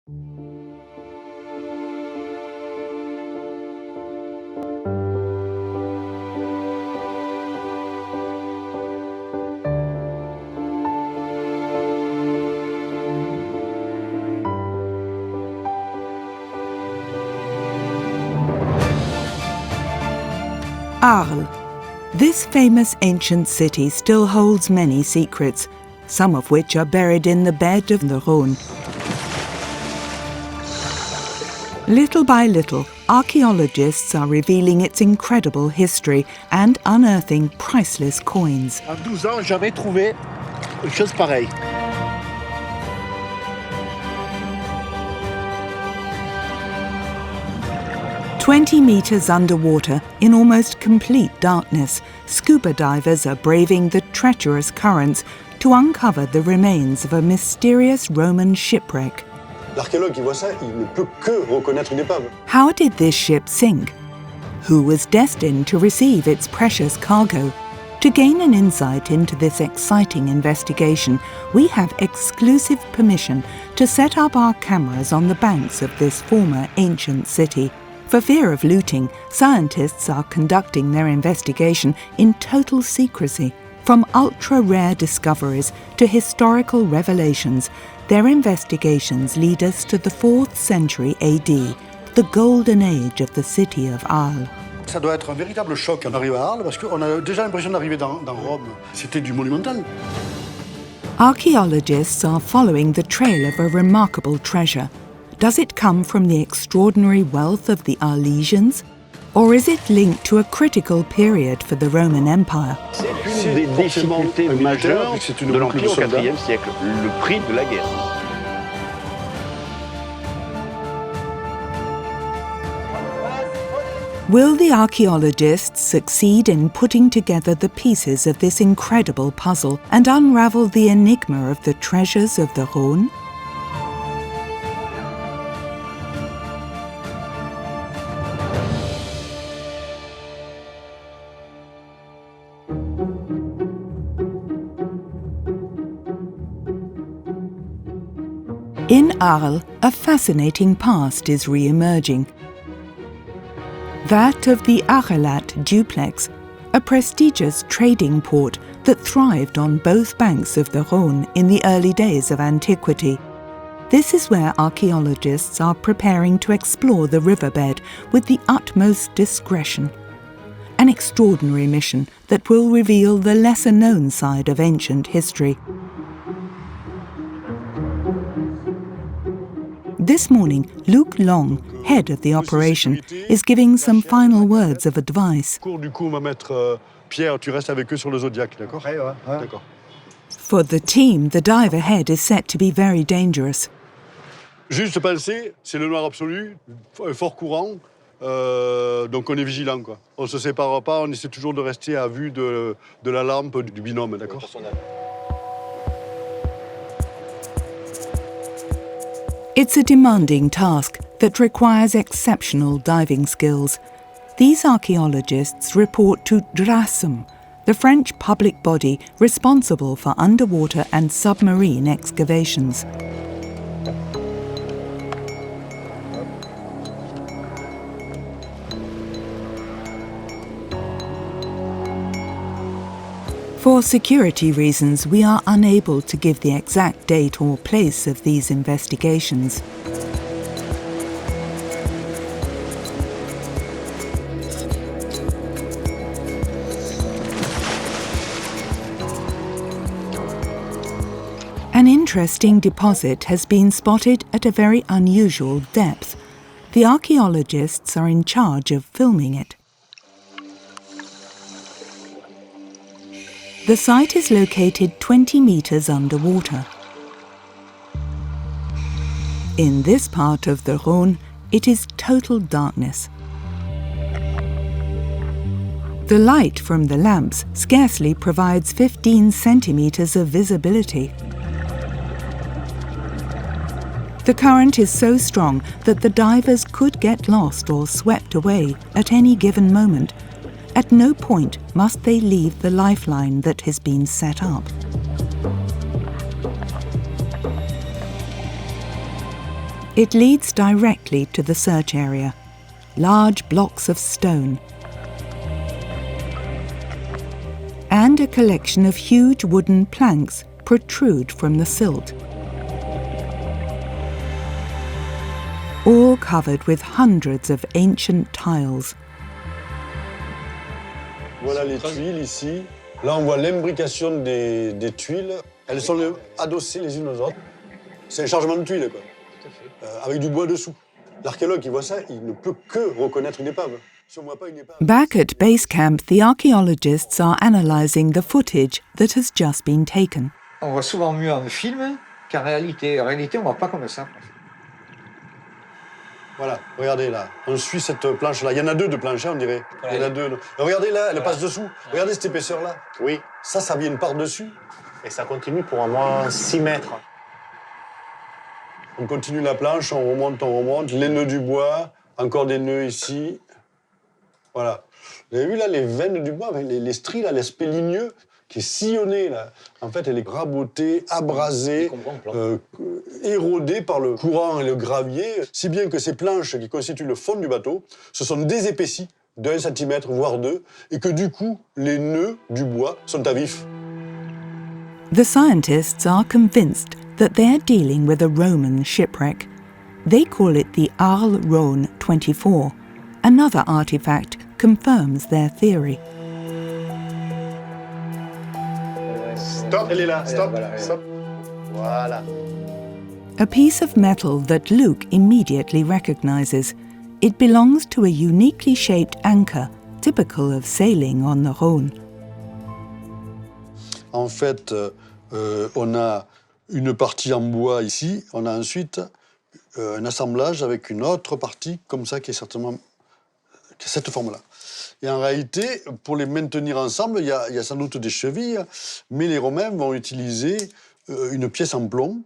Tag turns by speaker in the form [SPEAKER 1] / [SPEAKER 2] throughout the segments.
[SPEAKER 1] Arles. This famous ancient city still holds many secrets, some of which are buried in the bed of the Rhône. Little by little, archaeologists are revealing its incredible history and unearthing priceless coins.
[SPEAKER 2] En 12 ans, j'avais trouvé une chose pareille.
[SPEAKER 1] "20 meters underwater, in almost complete darkness, scuba divers are braving the treacherous currents to uncover the remains of a mysterious Roman shipwreck.
[SPEAKER 3] L'archéologue qui voit ça, il ne peut que reconnaître une épave.
[SPEAKER 1] How did this ship sink? Who was destined to receive its precious cargo? To gain an insight into this exciting investigation, we have exclusive permission to set up our cameras on the banks of this former ancient city. For fear of looting, scientists are conducting their investigation in total secrecy. From ultra-rare discoveries to historical revelations, their investigations lead us to the 4th century AD, the golden age of the city of Arles.
[SPEAKER 2] Ça doit être un véritable choc quand on arrive à Arles, parce qu'on a déjà l'impression d'arriver dans Rome. C'était du monumental.
[SPEAKER 1] Archaeologists are following the trail of a remarkable treasure. Does it come from the extraordinary wealth of the Arlesians? Or is it linked to a critical period for the Roman Empire?
[SPEAKER 4] C'est une des difficultés majeures de l'Empire au IVe siècle, le prix de la guerre.
[SPEAKER 1] Will the archaeologists succeed in putting together the pieces of this incredible puzzle and unravel the enigma of the treasures of the Rhône? In Arles, a fascinating past is re-emerging. That of the Archelat duplex, a prestigious trading port that thrived on both banks of the Rhône in the early days of antiquity. This is where archaeologists are preparing to explore the riverbed with the utmost discretion. An extraordinary mission that will reveal the lesser-known side of ancient history. This morning, Luc Long, head of the operation, is giving some final words of advice.
[SPEAKER 2] Du coup, on va mettre Pierre, tu restes avec eux sur le Zodiac, d'accord? Ouais. D'accord.
[SPEAKER 1] For the team, the dive ahead is set to be very dangerous.
[SPEAKER 2] Juste penser, c'est le noir absolu, fort courant, donc on est vigilant, quoi. On ne se sépare pas, on essaie toujours de rester à vue de la lampe du binôme, d'accord?
[SPEAKER 1] It's a demanding task that requires exceptional diving skills. These archaeologists report to DRASM, the French public body responsible for underwater and submarine excavations. For security reasons, we are unable to give the exact date or place of these investigations. An interesting deposit has been spotted at a very unusual depth. The archaeologists are in charge of filming it. The site is located 20 meters underwater. In this part of the Rhône, it is total darkness. The light from the lamps scarcely provides 15 centimeters of visibility. The current is so strong that the divers could get lost or swept away at any given moment. At no point must they leave the lifeline that has been set up. It leads directly to the search area. Large blocks of stone and a collection of huge wooden planks protrude from the silt, all covered with hundreds of ancient tiles.
[SPEAKER 3] Voilà les tuiles ici. Là, on voit l'imbrication des tuiles. Elles sont adossées les unes aux autres. C'est un chargement de tuiles, quoi. Avec du bois dessous. L'archéologue qui voit ça, il ne peut que reconnaître une épave. Si on voit pas une épave...
[SPEAKER 1] Back at base camp, the archaeologists are analysing the footage that has just been taken.
[SPEAKER 5] On voit souvent mieux en film qu'en réalité. En réalité, on ne voit pas comme ça.
[SPEAKER 3] Voilà, regardez là, on suit cette planche-là. Il y en a deux de planches, on dirait. Il y en a deux. Regardez là, elle passe dessous. Regardez cette épaisseur-là.
[SPEAKER 4] Oui.
[SPEAKER 3] Ça vient par-dessus.
[SPEAKER 4] Et ça continue pour au moins 6 mètres.
[SPEAKER 3] On continue la planche, on remonte. Les nœuds du bois, encore des nœuds ici. Voilà. Vous avez vu là les veines du bois, les stries, là, l'aspect ligneux qui est sillonné là. En fait, elle est rabotée, abrasée, érodée par le courant et le gravier, si bien que ces planches qui constituent le fond du bateau se sont désépaissies d'1 centimètre, voire 2, et que du coup, les nœuds du bois sont à vif.
[SPEAKER 1] The scientists are convinced that they are dealing with a Roman shipwreck. They call it the Arles Rhône 24. Another artifact confirms their theory.
[SPEAKER 3] Stop, elle est là, stop, stop.
[SPEAKER 4] Voilà.
[SPEAKER 1] A piece of metal that Luke immediately recognizes. It belongs to a uniquely shaped anchor, typical of sailing on the Rhône.
[SPEAKER 3] En fait, on a une partie en bois ici, on a ensuite un assemblage avec une autre partie comme ça qui est certainement qui a cette forme-là. Et en réalité, pour les maintenir ensemble, il y a sans doute des chevilles, mais les Romains vont utiliser une pièce en plomb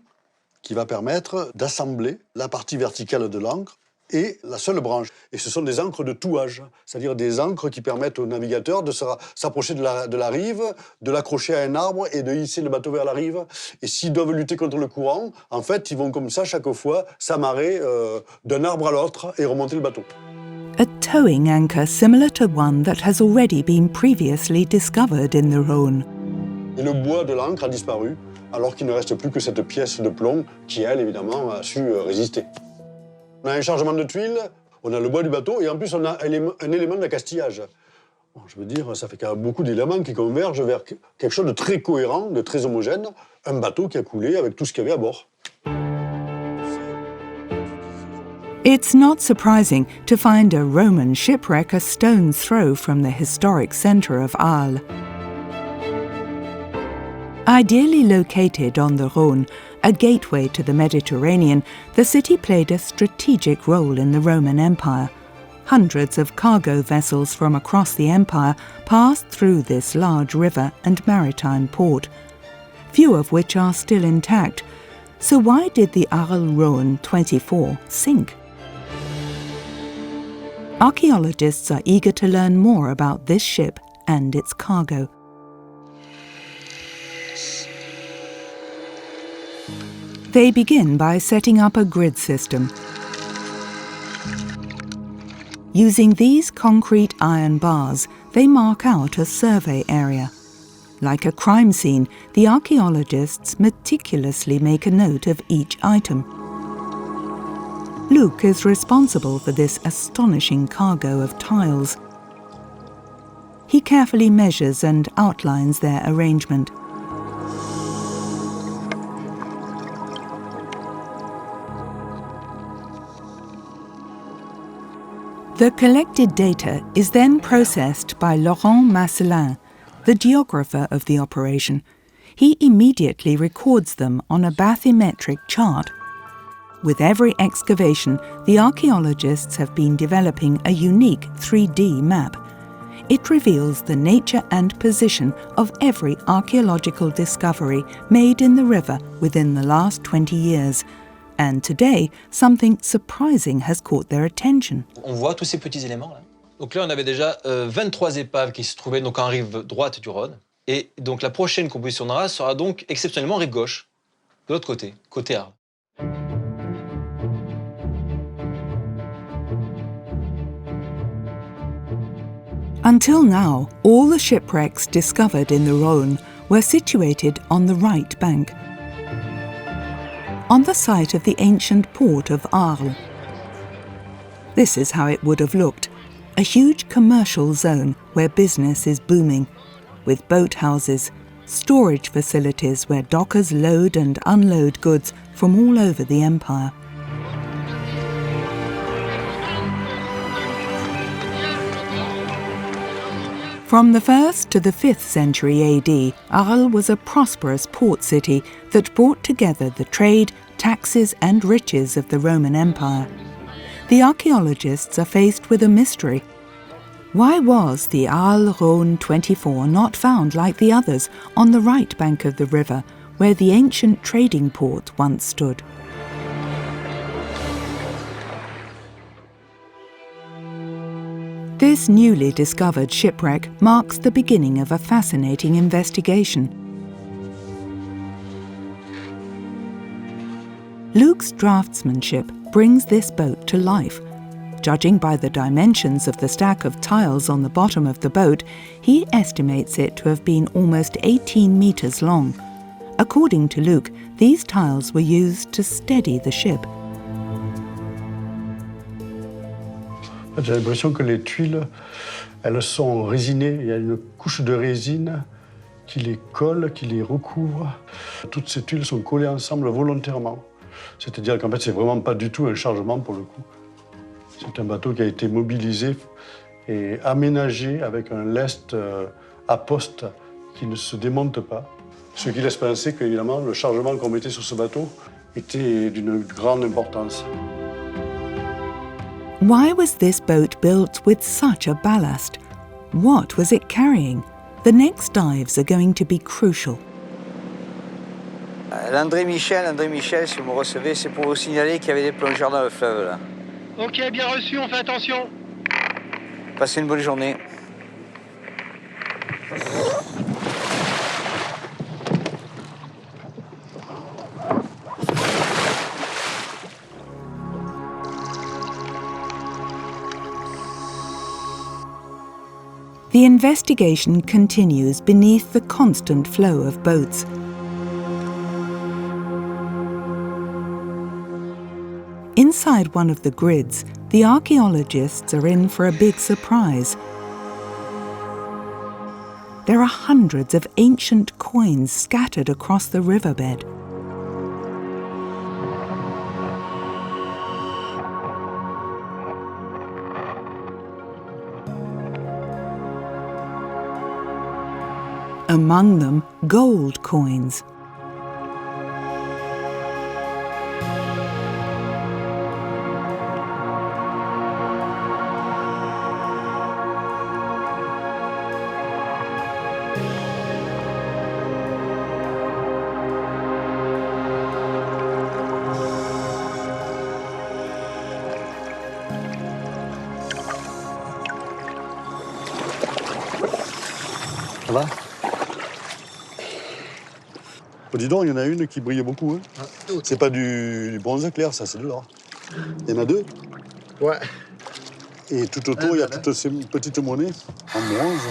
[SPEAKER 3] qui va permettre d'assembler la partie verticale de l'ancre et la seule branche. Et ce sont des ancres de tout âge, c'est-à-dire des ancres qui permettent aux navigateurs de s'approcher de la rive, de l'accrocher à un arbre et de hisser le bateau vers la rive. Et s'ils doivent lutter contre le courant, en fait, ils vont comme ça, chaque fois, s'amarrer d'un arbre à l'autre et remonter le bateau.
[SPEAKER 1] A towing anchor similar to one that has already been previously discovered in the Rhône.
[SPEAKER 3] Et le bois de l'ancre a disparu, alors qu'il ne reste plus que cette pièce de plomb qui, elle, évidemment, a su résister. On a un chargement de tuiles, on a le bois du bateau, et en plus, on a un élément d'accastillage. Bon, je veux dire, ça fait qu'il y a beaucoup d'éléments qui convergent vers quelque chose de très cohérent, de très homogène, un bateau qui a coulé avec tout ce qu'il y avait à bord.
[SPEAKER 1] It's not surprising to find a Roman shipwreck a stone's throw from the historic centre of Arles. Ideally located on the Rhône, a gateway to the Mediterranean, the city played a strategic role in the Roman Empire. Hundreds of cargo vessels from across the empire passed through this large river and maritime port, few of which are still intact. So why did the Arles Rhône 24 sink? Archaeologists are eager to learn more about this ship and its cargo. They begin by setting up a grid system. Using these concrete iron bars, they mark out a survey area. Like a crime scene, the archaeologists meticulously make a note of each item. Luke is responsible for this astonishing cargo of tiles. He carefully measures and outlines their arrangement. The collected data is then processed by Laurent Masselin, the geographer of the operation. He immediately records them on a bathymetric chart. With every excavation, the archaeologists have been developing a unique 3D map. It reveals the nature and position of every archaeological discovery made in the river within the last 20 years. And today, something surprising has caught their attention.
[SPEAKER 6] On voit tous ces petits éléments là. Donc là, on avait déjà 23 épaves qui se trouvaient donc en rive droite du Rhône. Et donc la prochaine qu'on positionnera sera donc exceptionnellement rive gauche, de l'autre côté, côté Arles.
[SPEAKER 1] Until now, all the shipwrecks discovered in the Rhône were situated on the right bank, on the site of the ancient port of Arles. This is how it would have looked, a huge commercial zone where business is booming, with boathouses, storage facilities where dockers load and unload goods from all over the empire. From the 1st to the 5th century AD, Arles was a prosperous port city that brought together the trade, taxes and riches of the Roman Empire. The archaeologists are faced with a mystery. Why was the Arles-Rhône 24 not found like the others on the right bank of the river, where the ancient trading port once stood? This newly discovered shipwreck marks the beginning of a fascinating investigation. Luke's draftsmanship brings this boat to life. Judging by the dimensions of the stack of tiles on the bottom of the boat, he estimates it to have been almost 18 meters long. According to Luke, these tiles were used to steady the ship.
[SPEAKER 2] J'ai l'impression que les tuiles, elles sont résinées. Il y a une couche de résine qui les colle, qui les recouvre. Toutes ces tuiles sont collées ensemble volontairement. C'est-à-dire qu'en fait, c'est vraiment pas du tout un chargement pour le coup. C'est un bateau qui a été mobilisé et aménagé avec un lest à poste qui ne se démonte pas. Ce qui laisse penser qu'évidemment, le chargement qu'on mettait sur ce bateau était d'une grande importance.
[SPEAKER 1] Why was this boat built with such a ballast? What was it carrying? The next dives are going to be crucial.
[SPEAKER 5] L'André Michel, si vous me recevez, c'est pour vous signaler qu'il y avait des plongeurs dans le fleuve, là.
[SPEAKER 7] Ok, bien reçu, on fait attention.
[SPEAKER 5] Passez une bonne journée.
[SPEAKER 1] The investigation continues beneath the constant flow of boats. Inside one of the grids, the archaeologists are in for a big surprise. There are hundreds of ancient coins scattered across the riverbed. Among them, gold coins.
[SPEAKER 2] Ça va? Oh, dis donc, il y en a une qui brille beaucoup. Hein. Ah, c'est pas du bronze clair, ça, c'est de l'or. Il y en a deux.
[SPEAKER 7] Ouais.
[SPEAKER 2] Et tout autour, il y a toutes ces petites monnaies en bronze.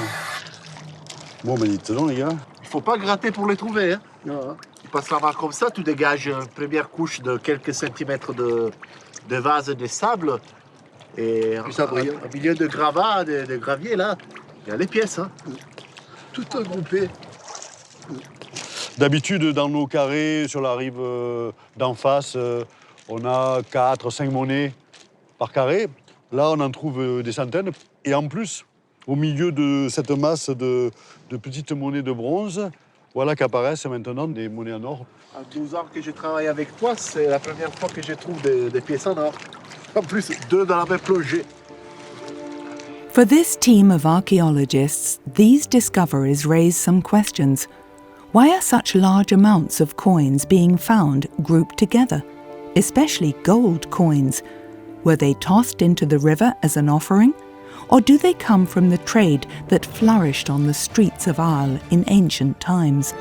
[SPEAKER 2] Bon, ben dites donc, les gars.
[SPEAKER 7] Il faut pas gratter pour les trouver. Hein. Non. Tu passes la main comme ça, tu dégages une première couche de quelques centimètres de vase de sable. Et au milieu de gravats, de gravier, là, il y a les pièces. Hein. Tout regroupé.
[SPEAKER 2] D'habitude, dans nos carrés, sur la rive d'en face, on a 4, 5 monnaies par carré. Là, on en trouve des centaines. Et en plus, au milieu de cette masse de petites monnaies de bronze, voilà qu'apparaissent maintenant des monnaies en or.
[SPEAKER 7] En 12 ans que je travaille avec toi, c'est la première fois que je trouve des pièces en or. En plus, 2 dans la même plongée.
[SPEAKER 1] For this team of archaeologists, these discoveries raise some questions. Why are such large amounts of coins being found grouped together, especially gold coins? Were they tossed into the river as an offering? Or do they come from the trade that flourished on the streets of Arles in ancient times?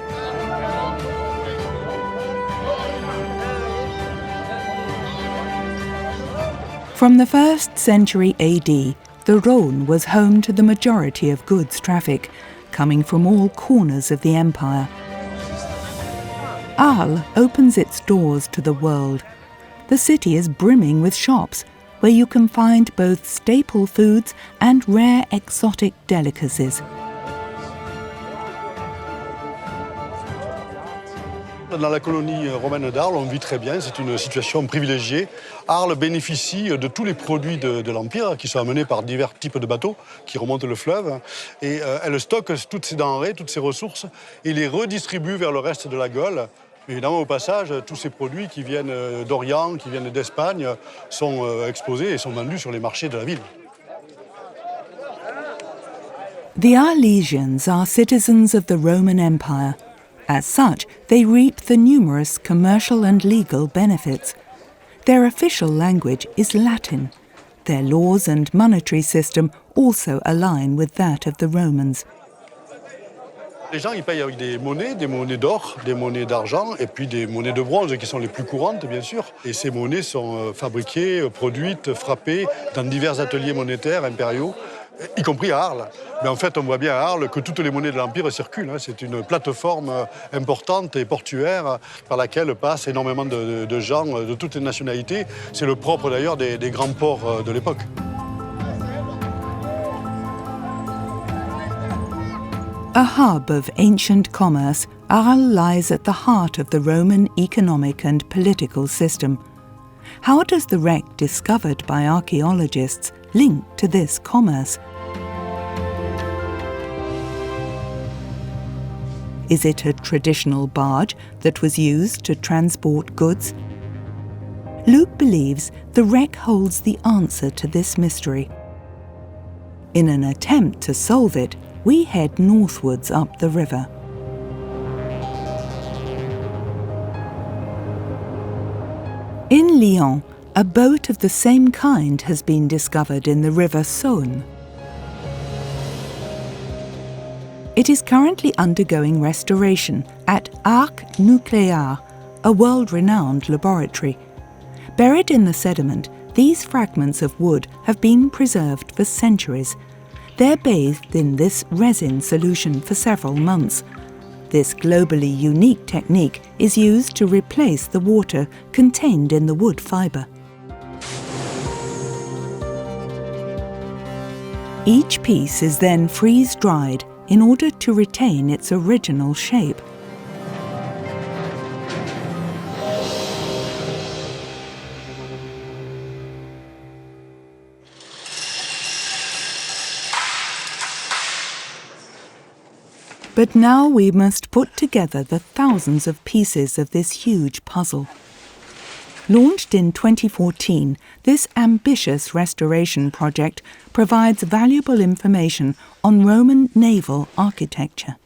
[SPEAKER 1] From the 1st century AD, the Rhône was home to the majority of goods traffic, coming from all corners of the empire. Arles opens its doors to the world. The city is brimming with shops, where you can find both staple foods and rare exotic delicacies.
[SPEAKER 3] Dans la colonie romaine d'Arles, on vit très bien, c'est une situation privilégiée. Arles bénéficie de tous les produits de l'Empire qui sont amenés par divers types de bateaux qui remontent le fleuve. Et elle stocke toutes ces denrées, toutes ces ressources et les redistribue vers le reste de la Gaule. Évidemment, au passage, tous ces produits qui viennent d'Orient, qui viennent d'Espagne, sont exposés et sont vendus sur les marchés de la ville.
[SPEAKER 1] The Arlesians are citizens of the Roman Empire. As such, they reap the numerous commercial and legal benefits. Their official language is Latin. Their laws and monetary system also align with that of the Romans.
[SPEAKER 3] Les gens, ils payent avec des monnaies d'or, des monnaies d'argent et puis des monnaies de bronze qui sont les plus courantes, bien sûr. Et ces monnaies sont fabriquées, produites, frappées dans divers ateliers monétaires impériaux, y compris à Arles. Mais en fait, on voit bien à Arles que toutes les monnaies de l'Empire circulent. C'est une plateforme importante et portuaire par laquelle passent énormément de gens de toutes les nationalités. C'est le propre d'ailleurs des grands ports de l'époque.
[SPEAKER 1] A hub of ancient commerce, Arles lies at the heart of the Roman economic and political system. How does the wreck discovered by archaeologists link to this commerce? Is it a traditional barge that was used to transport goods? Luke believes the wreck holds the answer to this mystery. In an attempt to solve it, we head northwards up the river. In Lyon, a boat of the same kind has been discovered in the river Rhône. It is currently undergoing restoration at Arc Nucléaire, a world-renowned laboratory. Buried in the sediment, these fragments of wood have been preserved for centuries. They're bathed in this resin solution for several months. This globally unique technique is used to replace the water contained in the wood fibre. Each piece is then freeze-dried in order to retain its original shape. But now we must put together the thousands of pieces of this huge puzzle. Launched in 2014, this ambitious restoration project provides valuable information on Roman naval architecture.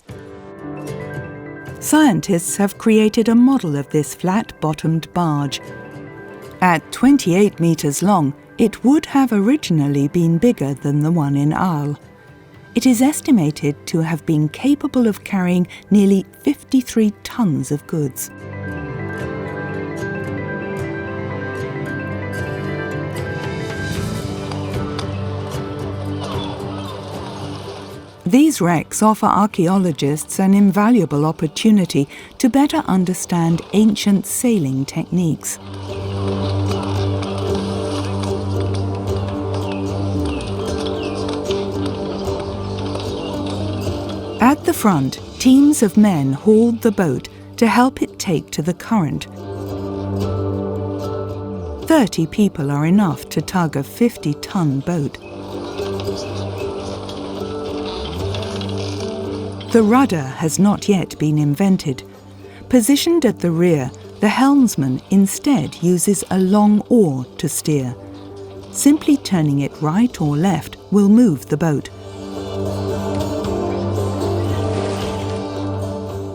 [SPEAKER 1] Scientists have created a model of this flat-bottomed barge. At 28 meters long, it would have originally been bigger than the one in Arles. It is estimated to have been capable of carrying nearly 53 tons of goods. These wrecks offer archaeologists an invaluable opportunity to better understand ancient sailing techniques. At the front, teams of men hauled the boat to help it take to the current. 30 people are enough to tug a 50-ton boat. The rudder has not yet been invented. Positioned at the rear, the helmsman instead uses a long oar to steer. Simply turning it right or left will move the boat.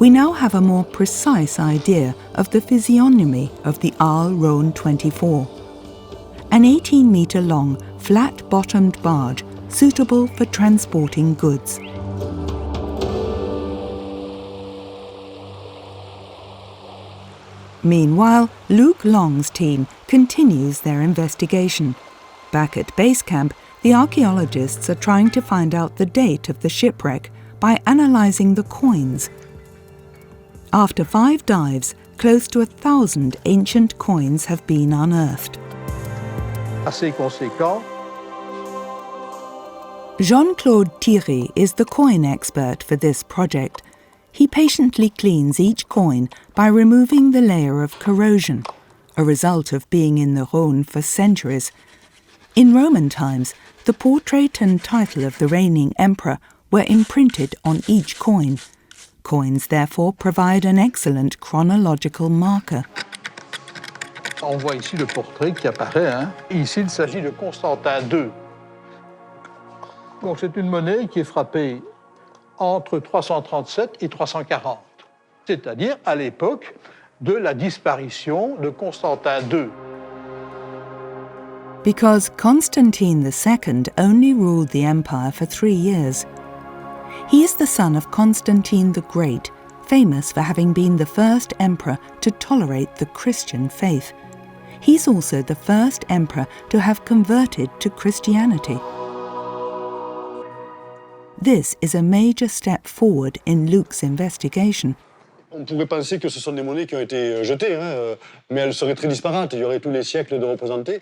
[SPEAKER 1] We now have a more precise idea of the physiognomy of the Arles Rhône 24. An 18-metre-long, flat-bottomed barge suitable for transporting goods. Meanwhile, Luke Long's team continues their investigation. Back at base camp, the archaeologists are trying to find out the date of the shipwreck by analysing the coins. After 5 dives, close to 1,000 ancient coins have been unearthed.
[SPEAKER 8] Assez conséquent.
[SPEAKER 1] Jean-Claude Thierry is the coin expert for this project. He patiently cleans each coin by removing the layer of corrosion, a result of being in the Rhône for centuries. In Roman times, the portrait and title of the reigning emperor were imprinted on each coin. Coins therefore provide an excellent chronological marker.
[SPEAKER 8] On voit ici le portrait qui apparaît. Hein. Ici, il s'agit de Constantin II. Donc c'est une monnaie qui est frappée entre 337 et 340, c'est-à-dire à l'époque de la disparition de Constantin II.
[SPEAKER 1] Because Constantine II only ruled the empire for 3 years. He is the son of Constantine the Great, famous for having been the first emperor to tolerate the Christian faith. He's also the first emperor to have converted to Christianity. This is a major step forward in Luke's investigation.
[SPEAKER 3] On pourrait penser que ce sont des monnaies qui ont été jetées, mais elles seraient très disparates. Il y aurait tous les siècles de représentés.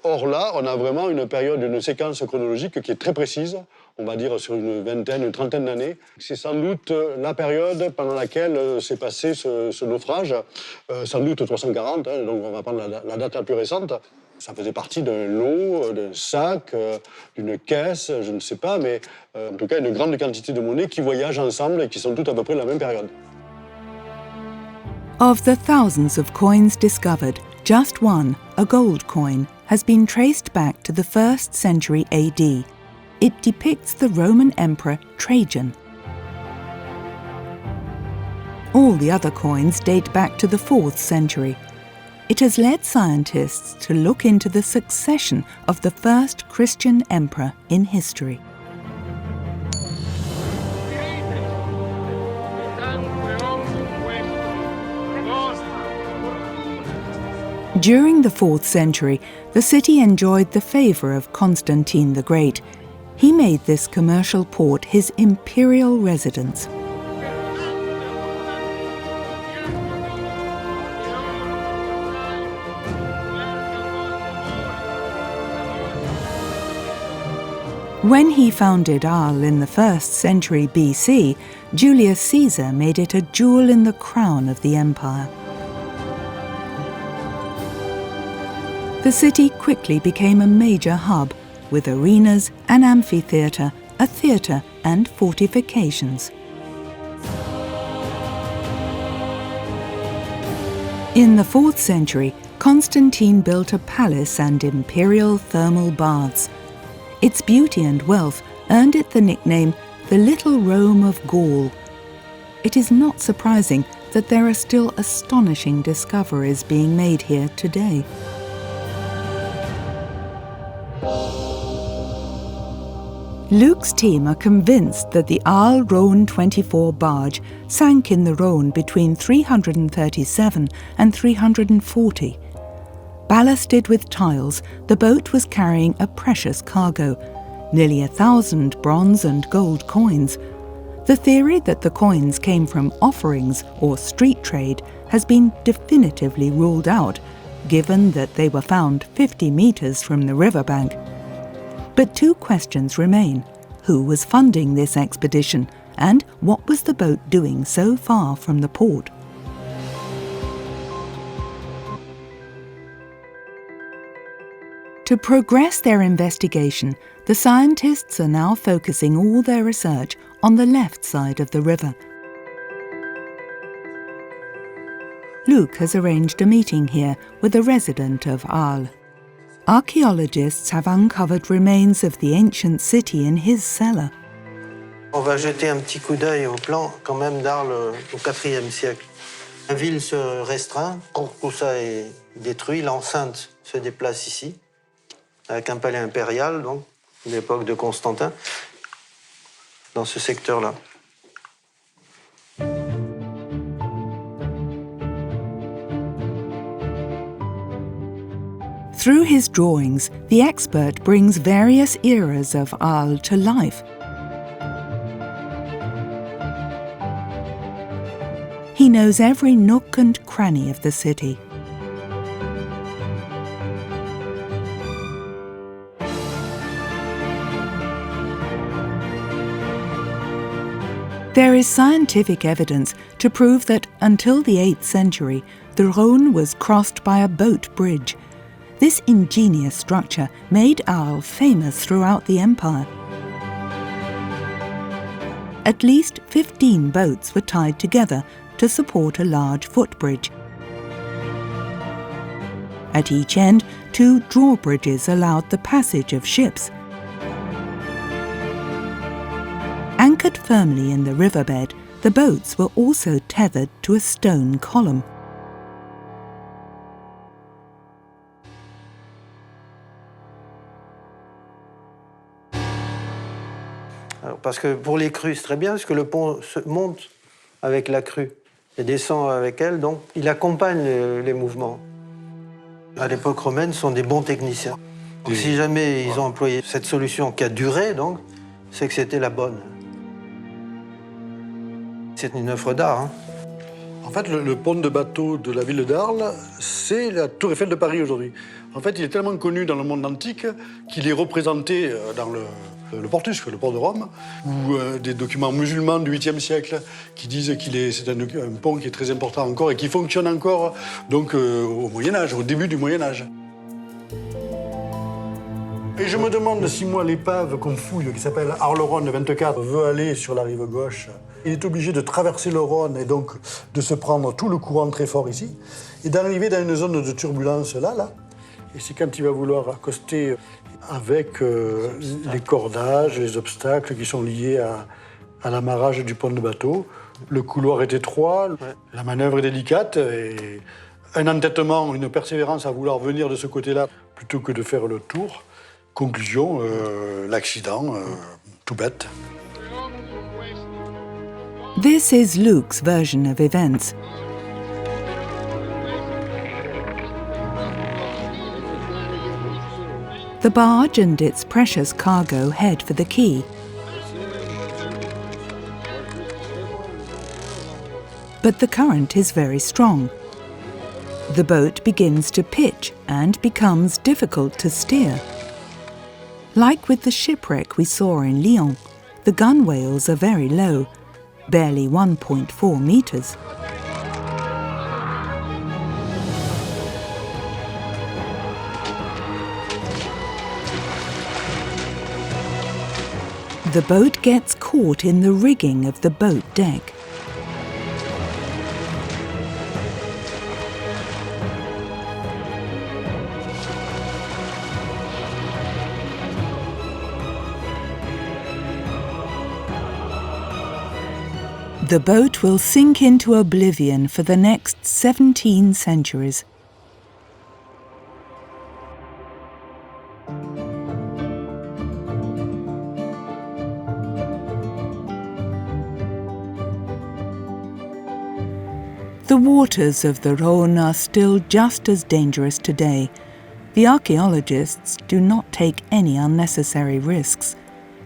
[SPEAKER 3] Or là, on a vraiment une période, une séquence chronologique qui est très précise, on va dire sur une vingtaine, une trentaine d'années. C'est sans doute la période pendant laquelle s'est passé ce naufrage, sans doute 340, donc on va prendre la date la plus récente. Ça faisait partie d'un lot, d'un sac, d'une caisse, je ne sais pas, mais en tout cas une grande quantité de monnaies qui voyagent ensemble et qui sont toutes à peu près de la même période.
[SPEAKER 1] Of the thousands of coins discovered, just one, a gold coin, has been traced back to the 1st century AD. It depicts the Roman Emperor Trajan. All the other coins date back to the 4th century. It has led scientists to look into the succession of the first Christian emperor in history. During the 4th century, the city enjoyed the favour of Constantine the Great. He made this commercial port his imperial residence. When he founded Arles in the 1st century BC, Julius Caesar made it a jewel in the crown of the empire. The city quickly became a major hub, with arenas, an amphitheatre, a theatre and fortifications. In the 4th century, Constantine built a palace and imperial thermal baths. Its beauty and wealth earned it the nickname the Little Rome of Gaul. It is not surprising that there are still astonishing discoveries being made here today. Luke's team are convinced that the Arles Rhône 24 barge sank in the Rhône between 337 and 340. Ballasted with tiles, the boat was carrying a precious cargo, nearly 1,000 bronze and gold coins. The theory that the coins came from offerings or street trade has been definitively ruled out, given that they were found 50 meters from the riverbank. But 2 questions remain. Who was funding this expedition, and what was the boat doing so far from the port? To progress their investigation, the scientists are now focusing all their research on the left side of the river. Luke has arranged a meeting here with a resident of Arles. Archaeologists have uncovered remains of the ancient city in his cellar.
[SPEAKER 9] On va jeter un petit coup d'œil au plan quand même d'Arles au IVe siècle. La ville se restreint, quand tout ça est détruit, l'enceinte se déplace ici, avec un palais impérial, donc, de l'époque de Constantin, dans ce secteur-là.
[SPEAKER 1] Through his drawings, the expert brings various eras of Arles to life. He knows every nook and cranny of the city. There is scientific evidence to prove that until the 8th century, the Rhône was crossed by a boat bridge. This ingenious structure made Arles famous throughout the empire. At least 15 boats were tied together to support a large footbridge. At each end, 2 drawbridges allowed the passage of ships. Anchored firmly in the riverbed, the boats were also tethered to a stone column.
[SPEAKER 9] Alors, parce que pour les crues, c'est très bien, parce que le pont monte avec la crue et descend avec elle, donc il accompagne les mouvements. À l'époque romaine, ce sont des bons techniciens. Donc, si jamais ils ont employé cette solution qui a duré, donc, c'est que c'était la bonne. C'est une œuvre d'art. Hein.
[SPEAKER 3] En fait, le pont de bateau de la ville d'Arles, c'est la tour Eiffel de Paris aujourd'hui. En fait, il est tellement connu dans le monde antique qu'il est représenté dans le Portus, le port de Rome, ou des documents musulmans du 8e siècle qui disent que c'est un pont qui est très important encore et qui fonctionne encore donc, au Moyen-Âge, au début du Moyen-Âge. Et je me demande si moi, l'épave qu'on fouille, qui s'appelle Arles-Rhône 24, veut aller sur la rive gauche. Il est obligé de traverser le Rhône et donc de se prendre tout le courant très fort ici et d'arriver dans une zone de turbulence là. Et c'est quand il va vouloir accoster avec les cordages, les obstacles qui sont liés à l'amarrage du pont de bateau. Le couloir est étroit, la manœuvre est délicate et un entêtement, une persévérance à vouloir venir de ce côté-là plutôt que de faire le tour. Conclusion, l'accident, tout bête.
[SPEAKER 1] This is Luke's version of events. The barge and its precious cargo head for the quay. But the current is very strong. The boat begins to pitch and becomes difficult to steer. Like with the shipwreck we saw in Lyon, the gunwales are very low, barely 1.4 meters. The boat gets caught in the rigging of the boat deck. The boat will sink into oblivion for the next 17 centuries. The waters of the Rhône are still just as dangerous today. The archaeologists do not take any unnecessary risks.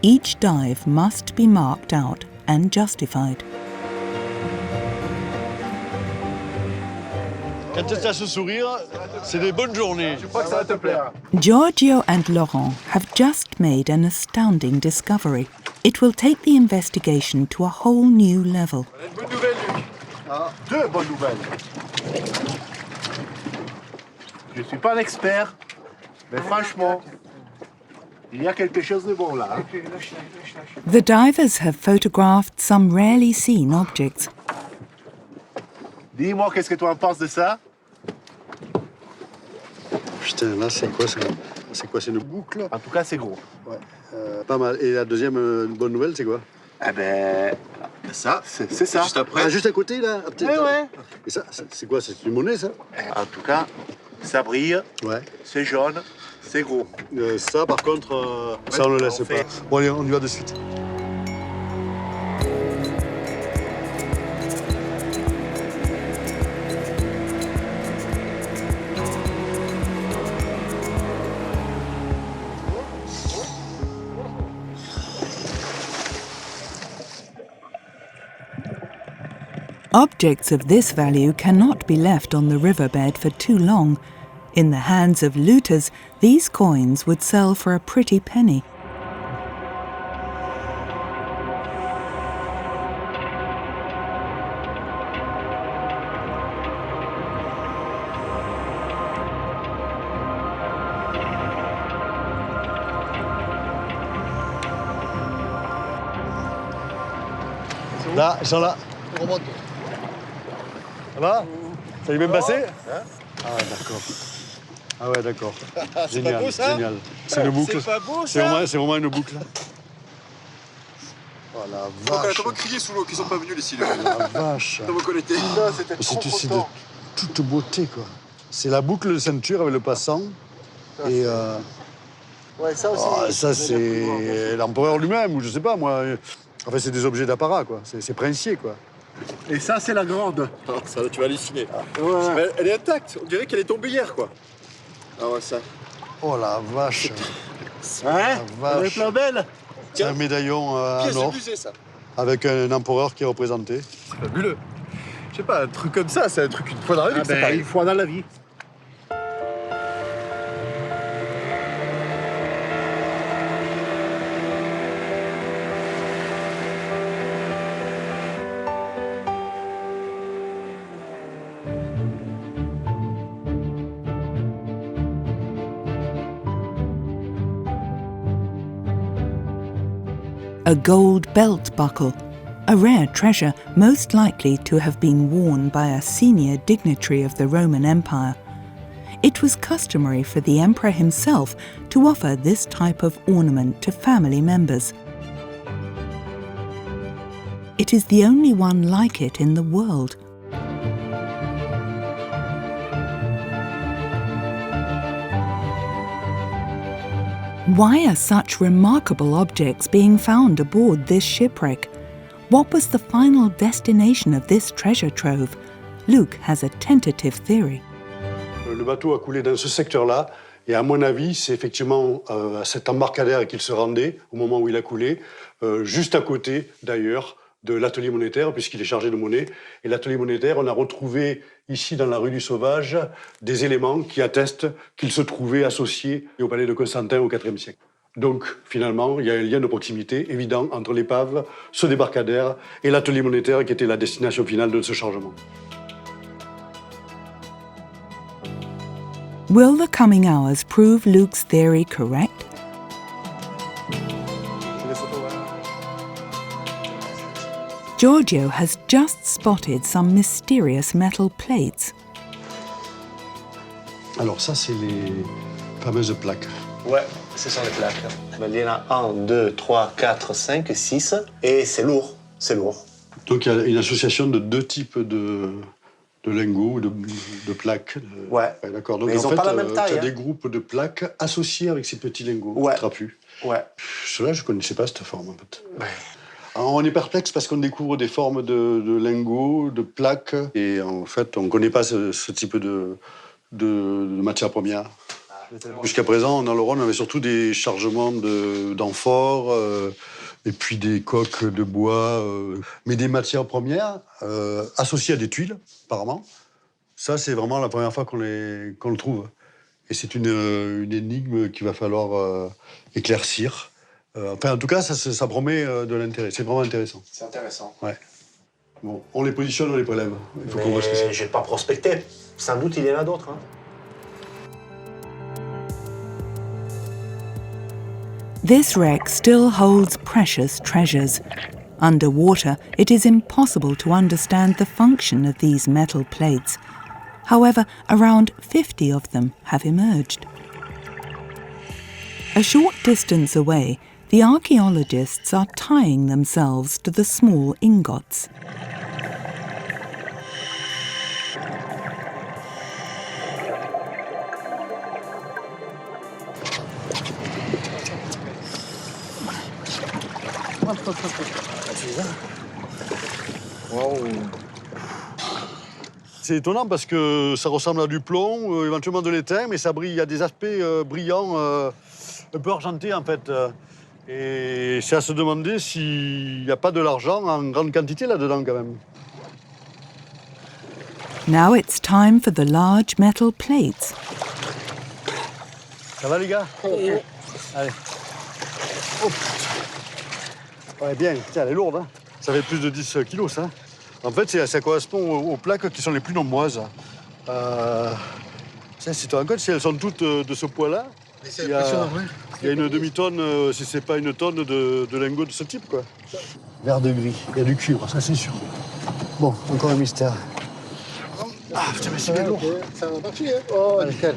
[SPEAKER 1] Each dive must be marked out and justified.
[SPEAKER 3] Quand tu as ce sourire, c'est des bonnes journées.
[SPEAKER 7] Je crois que ça va te plaire.
[SPEAKER 1] Giorgio and Laurent have just made an astounding discovery. It will take the investigation to a whole new level.
[SPEAKER 7] Une bonne nouvelle, Luc. Ah, 2 bonnes nouvelles. Je ne suis pas un expert, mais franchement, il y a quelque chose de bon là. Hein.
[SPEAKER 1] The divers have photographed some rarely seen objects.
[SPEAKER 7] Dis-moi, qu'est-ce que tu en penses de ça?
[SPEAKER 3] Putain, là, c'est quoi ça? C'est quoi? C'est une boucle?
[SPEAKER 7] En tout cas, c'est gros.
[SPEAKER 3] Ouais, pas mal. Et la deuxième bonne nouvelle, c'est quoi?
[SPEAKER 7] Eh ben, ça, c'est ça.
[SPEAKER 3] Juste après. Ah, juste à côté, là?
[SPEAKER 7] Ouais.
[SPEAKER 3] Et ça, c'est quoi? C'est une monnaie, ça?
[SPEAKER 7] En tout cas, ça brille,
[SPEAKER 3] Ouais.
[SPEAKER 7] c'est jaune, c'est gros.
[SPEAKER 3] Ça, par contre, ça, on le laisse pas. Bon, allez, on y va de suite.
[SPEAKER 1] Objects of this value cannot be left on the riverbed for too long. In the hands of looters, these coins would sell for a pretty penny.
[SPEAKER 3] Là, ils sont là. Ça va? Ça y est bien passé? Ah d'accord. Ah ouais, d'accord. Génial,
[SPEAKER 7] pas beau, ça?
[SPEAKER 3] génial. C'est une boucle.
[SPEAKER 7] C'est pas beau, ça?
[SPEAKER 3] C'est vraiment une boucle. Oh la vache.
[SPEAKER 10] T'as pas crié sous l'eau qu'ils sont pas venus les cils.
[SPEAKER 3] La vache.
[SPEAKER 10] T'as pas connecté.
[SPEAKER 3] C'est de toute beauté, quoi. C'est la boucle de ceinture avec le passant. Et
[SPEAKER 7] Ouais, ça aussi.
[SPEAKER 3] oh, ça, c'est l'empereur lui-même, ou je sais pas, moi. Enfin, c'est des objets d'apparat, quoi. C'est princier, quoi.
[SPEAKER 7] Et ça, c'est la grande.
[SPEAKER 10] Ah, ça, tu vas halluciner.
[SPEAKER 7] Ouais.
[SPEAKER 10] Mais elle est intacte. On dirait qu'elle est tombée hier, quoi. Ah ouais, ça.
[SPEAKER 3] Oh la vache.
[SPEAKER 7] Hein? Elle est plein belle.
[SPEAKER 3] C'est un médaillon en
[SPEAKER 10] Pièce de
[SPEAKER 3] or,
[SPEAKER 10] musée, ça.
[SPEAKER 3] avec un empereur qui est représenté.
[SPEAKER 10] C'est fabuleux. Je sais pas, un truc comme ça, c'est un truc une fois dans la vie.
[SPEAKER 7] Ah ben, une fois dans la vie.
[SPEAKER 1] A gold belt buckle, a rare treasure most likely to have been worn by a senior dignitary of the Roman Empire. It was customary for the emperor himself to offer this type of ornament to family members. It is the only one like it in the world. Why are such remarkable objects being found aboard this shipwreck? What was the final destination of this treasure trove? Luke has a tentative theory.
[SPEAKER 2] Le bateau a coulé dans ce secteur-là, et à mon avis, c'est effectivement à cet embarcadère qu'il se rendait au moment où il a coulé, juste à côté d'ailleurs de l'atelier monétaire, puisqu'il est chargé de monnaie. Et l'atelier monétaire, on a retrouvé ici dans la rue du Sauvage des éléments qui attestent qu'il se trouvait associé au palais de Constantine au IVe siècle. Donc finalement, il y a un lien de proximité évident entre l'épave, ce débarcadère et l'atelier monétaire qui était la destination finale de ce chargement.
[SPEAKER 1] Will the coming hours prove Luke's theory correct? Giorgio has just spotted some mysterious metal plates.
[SPEAKER 2] Alors ça, c'est les fameuses plaques.
[SPEAKER 7] Ouais, ce sont les plaques. Il y en a 1, 2, 3, 4, 5, 6. Et c'est lourd. C'est lourd.
[SPEAKER 2] Donc il y a une association de deux types de lingots, de plaques.
[SPEAKER 7] Ouais.
[SPEAKER 2] D'accord. Donc
[SPEAKER 7] mais ils
[SPEAKER 2] en
[SPEAKER 7] ont
[SPEAKER 2] fait,
[SPEAKER 7] pas la même taille.
[SPEAKER 2] tu as
[SPEAKER 7] Hein.
[SPEAKER 2] des groupes de plaques associés avec ces petits lingots
[SPEAKER 7] Ouais.
[SPEAKER 2] trapus.
[SPEAKER 7] Ouais.
[SPEAKER 2] Cela, je ne connaissais pas cette forme en fait.
[SPEAKER 7] Ouais.
[SPEAKER 2] Alors, on est perplexe parce qu'on découvre des formes de lingots, de plaques, et en fait, on ne connaît pas ce type de matière première. Jusqu'à présent, dans le Rhône, on avait surtout des chargements d'amphores, et puis des coques de bois, mais des matières premières associées à des tuiles, apparemment. Ça, c'est vraiment la première fois qu'on le trouve. Et c'est une énigme qu'il va falloir éclaircir. Enfin, en tout cas, ça promet de l'intérêt. C'est vraiment intéressant.
[SPEAKER 7] C'est intéressant.
[SPEAKER 2] Ouais. Bon, on les positionne, on les prélève. Il faut qu'on voit ce que c'est.
[SPEAKER 7] J'ai pas prospecté. Sans doute, il y en a d'autres. Hein.
[SPEAKER 1] This wreck still holds precious treasures. Underwater, it is impossible to understand the function of these metal plates. However, around 50 of them have emerged. A short distance away, the archaeologists are tying themselves to the small ingots.
[SPEAKER 3] C'est étonnant parce que ça ressemble à du plomb, éventuellement de l'étain, mais ça brille. Il y a des aspects brillants, un peu argentés en fait. Et c'est à se demander s'il n'y a pas de l'argent en grande quantité là-dedans quand même.
[SPEAKER 1] Now it's time for the large metal plates.
[SPEAKER 2] Ça va les gars? Allez. Oh. Ouais, bien, tiens, elle est lourde. Hein. Ça fait plus de 10 kilos, ça. En fait, ça correspond aux plaques qui sont les plus nombreuses. Tiens, si tu te rends compte, si elles sont toutes de ce poids-là, il y a une demi-tonne, si c'est pas une tonne de lingots de ce type, quoi. Vert de gris, il y a du cuivre, ça c'est sûr. Bon, encore un mystère. Ah, putain, mais c'est bien lourd.
[SPEAKER 7] Ça va marcher, hein? Oh, nickel.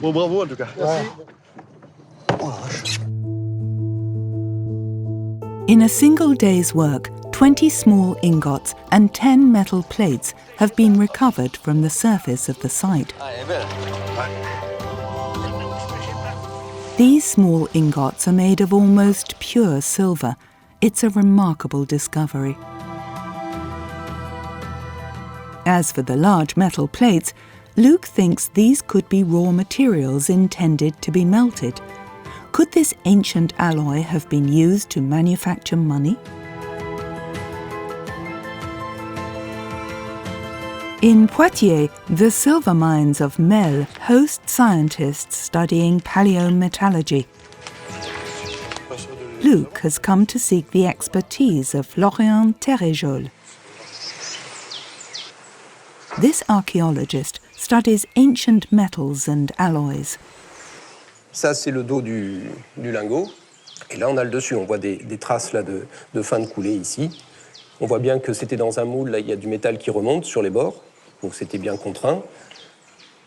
[SPEAKER 2] Bon, bravo en tout cas.
[SPEAKER 7] Merci.
[SPEAKER 2] Oh, la vache.
[SPEAKER 1] In a single day's work, 20 small ingots and 10 metal plates have been recovered from the surface of the site.
[SPEAKER 6] Ah, elle est belle.
[SPEAKER 1] These small ingots are made of almost pure silver. It's a remarkable discovery. As for the large metal plates, Luke thinks these could be raw materials intended to be melted. Could this ancient alloy have been used to manufacture money? In Poitiers, the silver mines of Mel host scientists studying paleometallurgy. Luke has come to seek the expertise of Florian Terrejol. This archaeologist studies ancient metals and alloys.
[SPEAKER 11] Ça, c'est le dos du lingot. Et là, on a le dessus. On voit des traces là, de fin de coulée ici. On voit bien que c'était dans un moule. Là, il y a du métal qui remonte sur les bords. Donc, c'était bien contraint.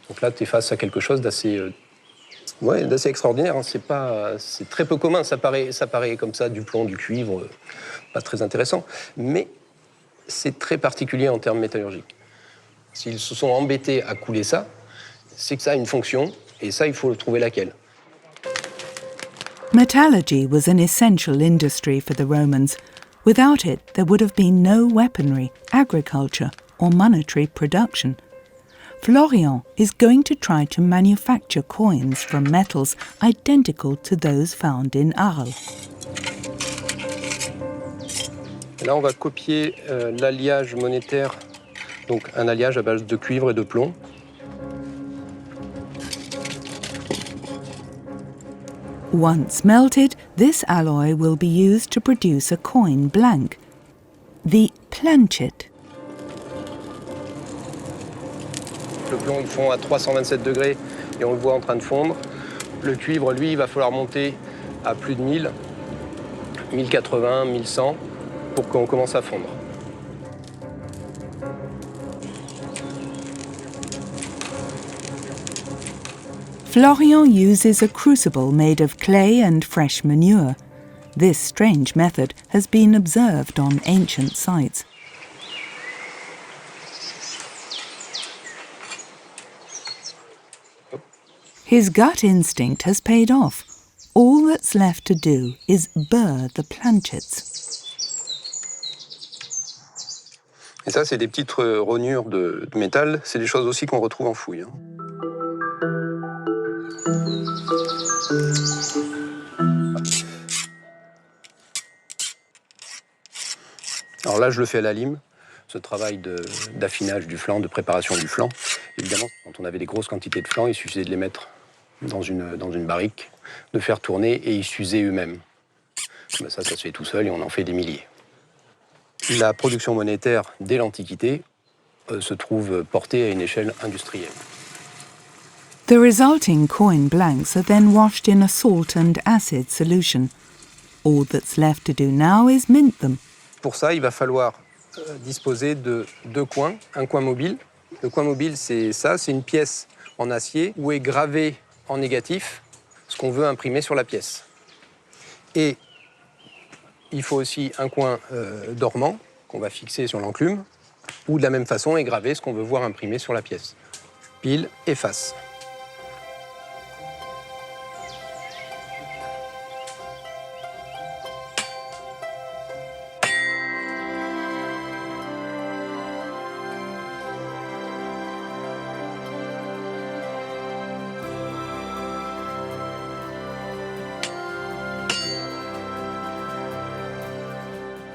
[SPEAKER 11] Donc là, tu es face à quelque chose d'assez d'assez extraordinaire. Hein. C'est très peu commun. Ça paraît comme ça, du plomb, du cuivre. Pas très intéressant. Mais c'est très particulier en termes métallurgiques. S'ils se sont embêtés à couler ça, c'est que ça a une fonction. Et ça, il faut trouver laquelle.
[SPEAKER 1] Metallurgy was an essential industry for the Romans. Without it, there would have been no weaponry, agriculture, or monetary production. Florian is going to try to manufacture coins from metals identical to those found in Arles.
[SPEAKER 11] Là, on va copier l'alliage monétaire, donc un alliage à base de cuivre et de plomb.
[SPEAKER 1] Once melted, this alloy will be used to produce a coin blank, the planchet.
[SPEAKER 11] Le plomb, il fond à 327 degrés et on le voit en train de fondre. Le cuivre, lui, il va falloir monter à plus de 1000, 1080, 1100 pour qu'on commence à fondre.
[SPEAKER 1] Florian uses a crucible made of clay and fresh manure. This strange method has been observed on ancient sites. His gut instinct has paid off. All that's left to do is burr the planchets.
[SPEAKER 11] Et ça, c'est des petites rognures de métal. C'est des choses aussi qu'on retrouve en fouille. Hein. Alors là, je le fais à la lime, ce travail d'affinage du flanc, de préparation du flanc. Évidemment, quand on avait des grosses quantités de flanc, il suffisait de les mettre dans une barrique, de faire tourner et ils s'usaient eux-mêmes. Ben ça se fait tout seul et on en fait des milliers. La production monétaire dès l'Antiquité se trouve portée à une échelle industrielle.
[SPEAKER 1] The resulting coin blanks are then washed in a salt and acid solution. All that's left to do now is mint them.
[SPEAKER 11] Pour ça, il va falloir disposer de deux coins, un coin mobile. Le coin mobile, c'est ça, c'est une pièce en acier où est gravé en négatif ce qu'on veut imprimer sur la pièce. Et il faut aussi un coin dormant qu'on va fixer sur l'enclume, où de la même façon est gravé ce qu'on veut voir imprimer sur la pièce. Pile et face.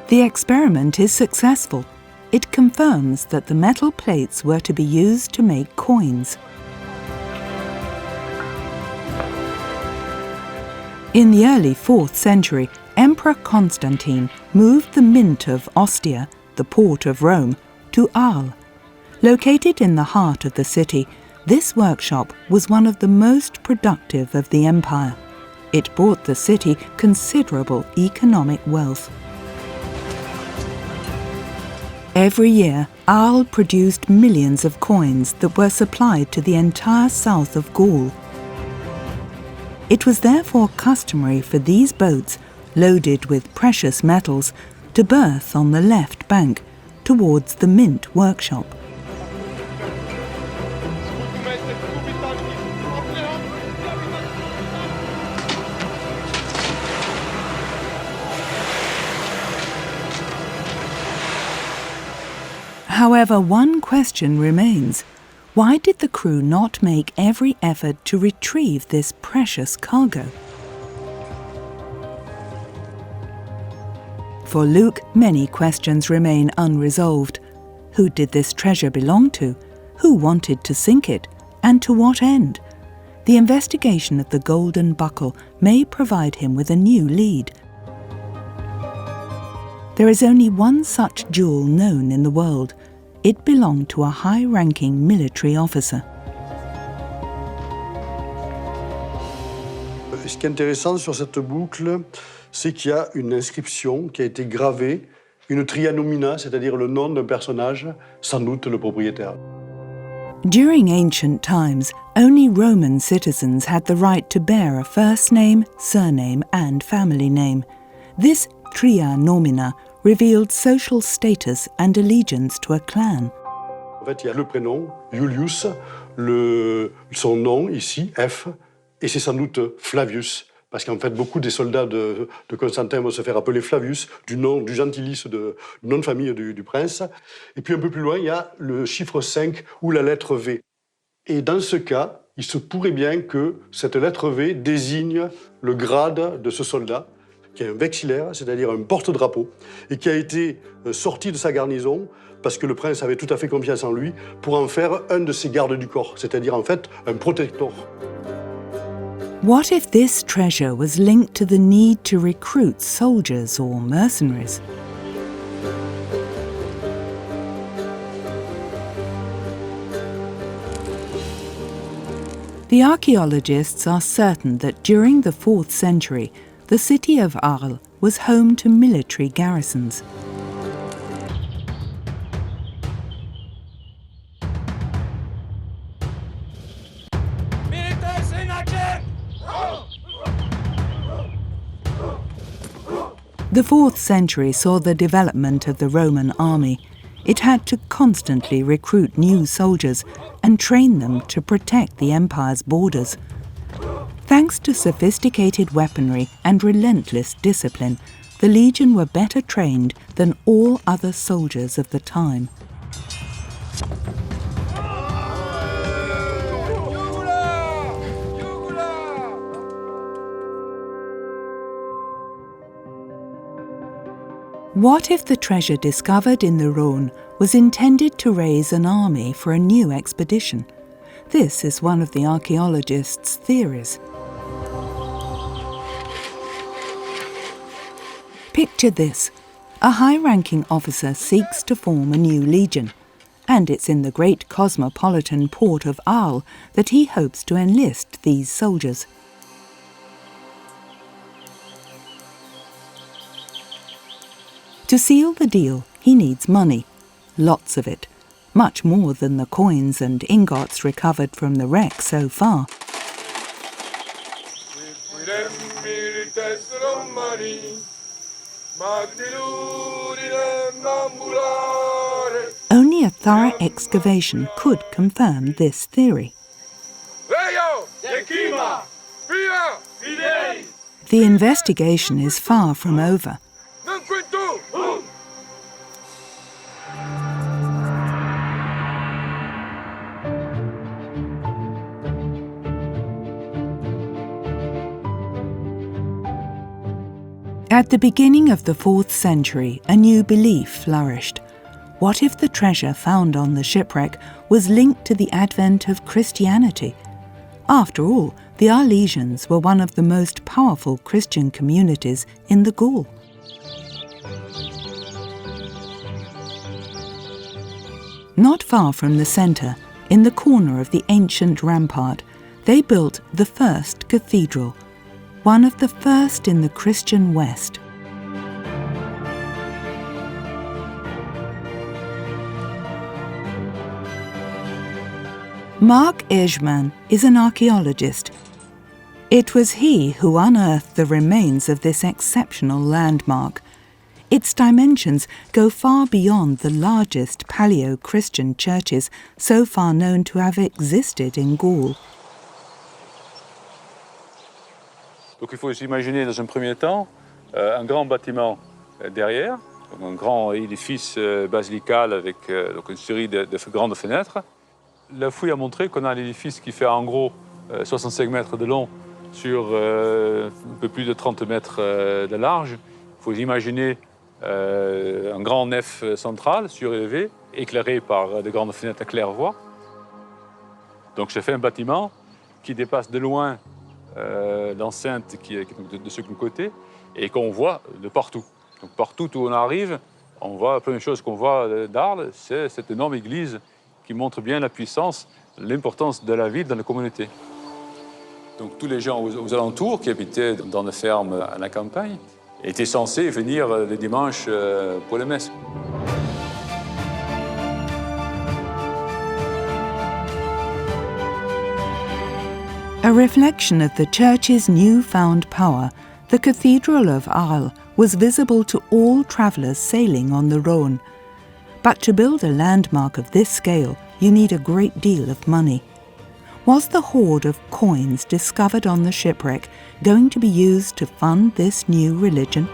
[SPEAKER 1] The experiment is successful. it confirms that the metal plates were to be used to make coins. In the early 4th century, Emperor Constantine moved the mint of Ostia, the port of Rome, to Arles. Located in the heart of the city, this workshop was one of the most productive of the empire. It brought the city considerable economic wealth. Every year, Arles produced millions of coins that were supplied to the entire south of Gaul. It was therefore customary for these boats, loaded with precious metals, to berth on the left bank, towards the mint workshop. However, one question remains. Why did the crew not make every effort to retrieve this precious cargo? For Luke, many questions remain unresolved. Who did this treasure belong to? Who wanted to sink it? And to what end? The investigation of the golden buckle may provide him with a new lead. There is only one such jewel known in the world. It belonged to a high-ranking military officer.
[SPEAKER 3] Ce qui est intéressant sur cette boucle, c'est qu'il y a une inscription qui a été gravée, une trianomina, c'est-à-dire le nom d'un personnage, sans doute le propriétaire.
[SPEAKER 1] During ancient times, only Roman citizens had the right to bear a first name, surname, and family name. This tria nomina revealed social status and allegiance to a clan.
[SPEAKER 3] En fait, il y a le prénom, Julius, son nom ici, F, et c'est sans doute Flavius, parce qu'en fait, beaucoup des soldats de Constantin vont se faire appeler Flavius, du gentilice, du nom de famille du prince. Et puis un peu plus loin, il y a le chiffre 5 ou la lettre V. Et dans ce cas, il se pourrait bien que cette lettre V désigne le grade de ce soldat, qui est un vexillaire, c'est-à-dire un porte-drapeau, et qui a été sorti de sa garnison parce que le prince avait tout à fait confiance en lui pour en faire un de ses gardes du corps, c'est-à-dire en fait un protecteur.
[SPEAKER 1] What if this treasure was linked to the need to recruit soldiers or mercenaries? The archaeologists are certain that during the 4th century, the city of Arles was home to military garrisons. The 4th century saw the development of the Roman army. It had to constantly recruit new soldiers and train them to protect the empire's borders. Thanks to sophisticated weaponry and relentless discipline, the legion were better trained than all other soldiers of the time. What if the treasure discovered in the Rhône was intended to raise an army for a new expedition? This is one of the archaeologists' theories. Picture this. A high-ranking officer seeks to form a new legion, and it's in the great cosmopolitan port of Arles that he hopes to enlist these soldiers. To seal the deal, he needs money, lots of it, much more than the coins and ingots recovered from the wreck so far. Only a thorough excavation could confirm this theory. The investigation is far from over. At the beginning of the 4th century, a new belief flourished. What if the treasure found on the shipwreck was linked to the advent of Christianity? After all, the Arlesians were one of the most powerful Christian communities in the Gaul. Not far from the centre, in the corner of the ancient rampart, they built the first cathedral, one of the first in the Christian West. Marc Eijman is an archaeologist. It was he who unearthed the remains of this exceptional landmark. Its dimensions go far beyond the largest Paleo-Christian churches so far known to have existed in Gaul.
[SPEAKER 12] Donc il faut s'imaginer dans un premier temps un grand bâtiment derrière, un grand édifice basilical avec donc une série de grandes fenêtres. La fouille a montré qu'on a un édifice qui fait en gros 65 mètres de long sur un peu plus de 30 mètres de large. Il faut imaginer un grand nef central surélevé, éclairé par de grandes fenêtres à claire-voie. Donc ça fait un bâtiment qui dépasse de loin l'enceinte qui est de ce côté et qu'on voit de partout. Donc partout où on arrive, on voit la première chose qu'on voit d'Arles, c'est cette énorme église qui montre bien la puissance, l'importance de la ville dans la communauté. Donc tous les gens aux alentours qui habitaient dans les fermes à la campagne étaient censés venir le dimanche pour les messes.
[SPEAKER 1] A reflection of the church's newfound power, the Cathedral of Arles was visible to all travellers sailing on the Rhône. But to build a landmark of this scale, you need a great deal of money. Was the hoard of coins discovered on the shipwreck going to be used to fund this new religion?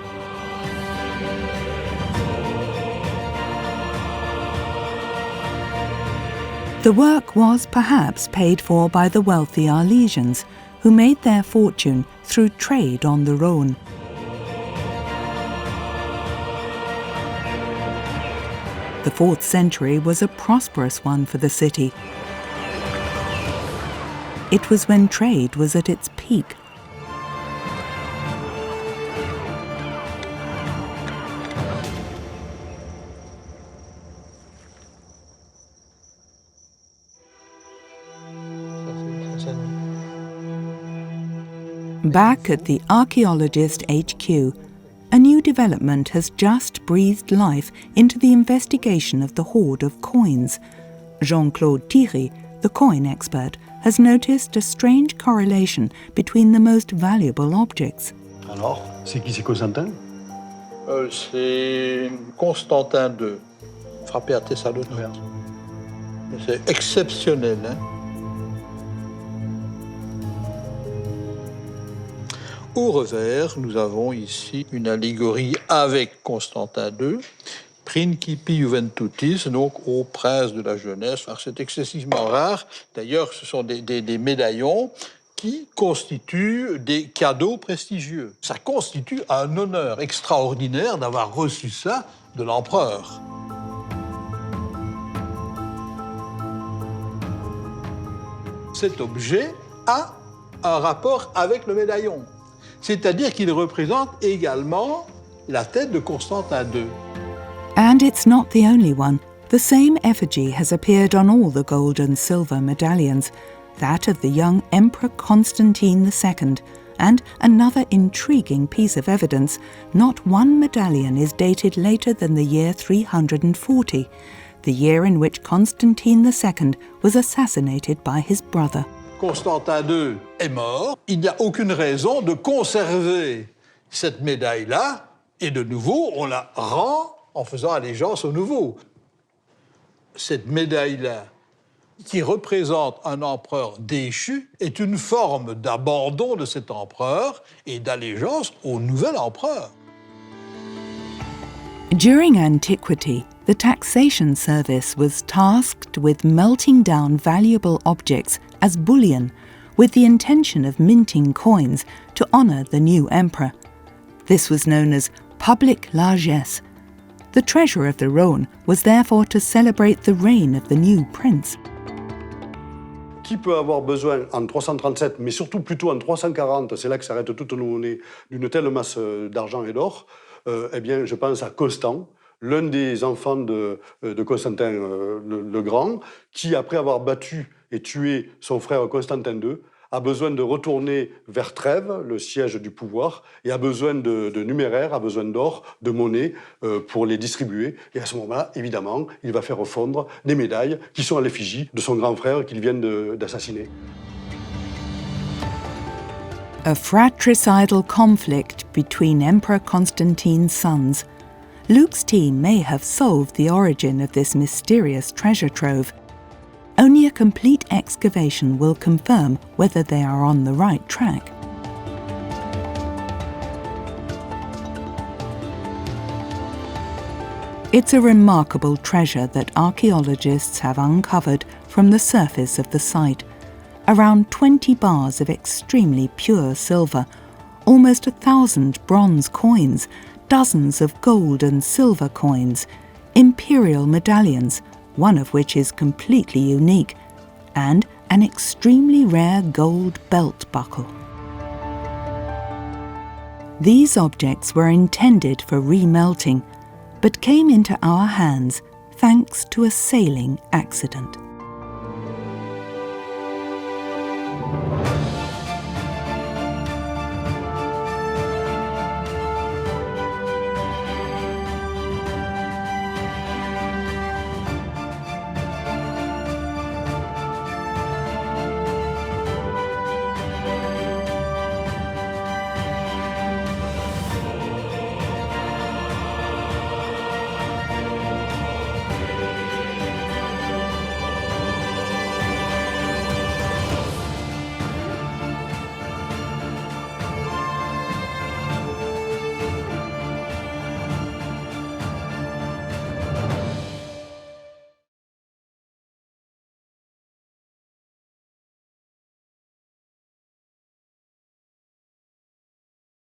[SPEAKER 1] The work was perhaps paid for by the wealthy Arlesians, who made their fortune through trade on the Rhône. The 4th century was a prosperous one for the city. It was when trade was at its peak. Back at the Archaeologist HQ, a new development has just breathed life into the investigation of the hoard of coins. Jean-Claude Thierry, the coin expert, has noticed a strange correlation between the most valuable objects.
[SPEAKER 2] Alors, c'est qui, c'est Constantin?
[SPEAKER 8] C'est Constantin II, frappé à Thessalonique. C'est exceptionnel, hein? Au revers, nous avons ici une allégorie avec Constantin II, Principi Juventutis, donc au prince de la jeunesse. Alors, c'est excessivement rare. D'ailleurs, ce sont des médaillons qui constituent des cadeaux prestigieux. Ça constitue un honneur extraordinaire d'avoir reçu ça de l'empereur. Cet objet a un rapport avec le médaillon. C'est-à-dire qu'il représente également la tête de Constantin II.
[SPEAKER 1] And it's not the only one. The same effigy has appeared on all the gold and silver medallions, that of the young Emperor Constantine II. And another intriguing piece of evidence, not one medallion is dated later than the year 340, the year in which Constantine II was assassinated by his brother.
[SPEAKER 8] Constantin II est mort. Il n'y a aucune raison de conserver cette médaille-là. Et de nouveau, on la rend en faisant allégeance au nouveau. Cette médaille-là, qui représente un empereur déchu, est une forme d'abandon de cet empereur et d'allégeance au nouvel empereur.
[SPEAKER 1] During antiquity, the taxation service was tasked with melting down valuable objects as bullion, with the intention of minting coins to honour the new emperor. This was known as public largesse. The treasure of the Rhône was therefore to celebrate the reign of the new prince.
[SPEAKER 2] Qui peut avoir besoin en 337, mais surtout plutôt en 340, c'est là que s'arrêtent toutes nos monnaies, d'une telle masse d'argent et d'or? Eh bien, je pense à Constant, l'un des enfants de Constantin le Grand, qui, après avoir battu et tué son frère Constantin II, a besoin de retourner vers Trèves, le siège du pouvoir, et a besoin de numéraires, a besoin d'or, de monnaie pour les distribuer. Et à ce moment-là, évidemment, il va faire fondre des médailles qui sont à l'effigie de son grand frère qu'il vient d'assassiner.
[SPEAKER 1] A fratricidal conflict between Emperor Constantine's sons. Luke's team may have solved the origin of this mysterious treasure trove. Only a complete excavation will confirm whether they are on the right track. It's a remarkable treasure that archaeologists have uncovered from the surface of the site. Around 20 bars of extremely pure silver, almost 1,000 bronze coins, dozens of gold and silver coins, imperial medallions, one of which is completely unique, and an extremely rare gold belt buckle. These objects were intended for remelting, but came into our hands thanks to a sailing accident.